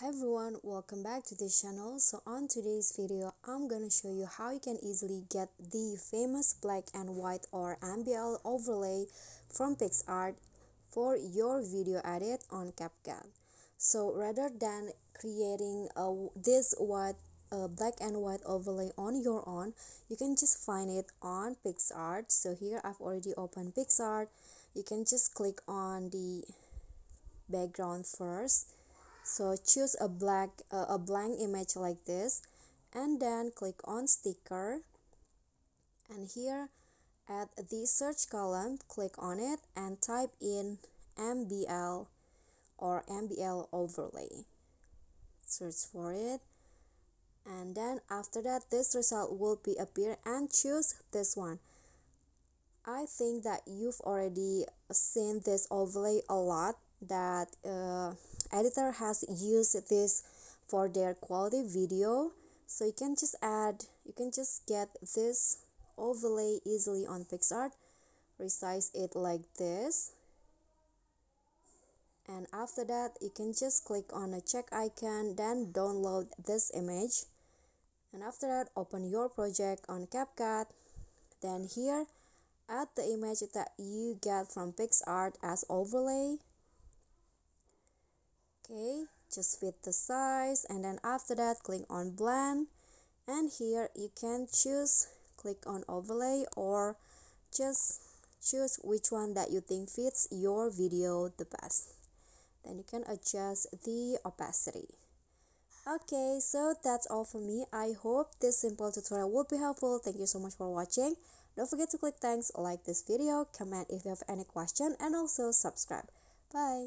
Hi everyone, welcome back to this channel. So on today's video, I'm gonna show you how you can easily get the famous black and white or MBL overlay from Picsart for your video edit on CapCut. So rather than creating this black and white overlay on your own, you can just find it on Picsart. So here I've already opened Picsart. You can just click on the background first, so choose a blank image like this, and then click on sticker, and here at the search column click on it and type in MBL or MBL overlay. Search for it, and then after that this result will be appear, and choose this one. I think that you've already seen this overlay a lot, that editor has used this for their quality video. So you can just get this overlay easily on Picsart, resize it like this, and after that you can just click on a check icon, then download this image, and after that open your project on CapCut. Then here add the image that you get from Picsart as overlay. Okay, just fit the size, and then after that click on blend, and here you can click on overlay, or just choose which one that you think fits your video the best. Then you can adjust the opacity. Okay, so that's all for me. I hope this simple tutorial will be helpful. Thank you so much for watching. Don't forget to click thanks, like this video, comment if you have any question, and also subscribe. Bye.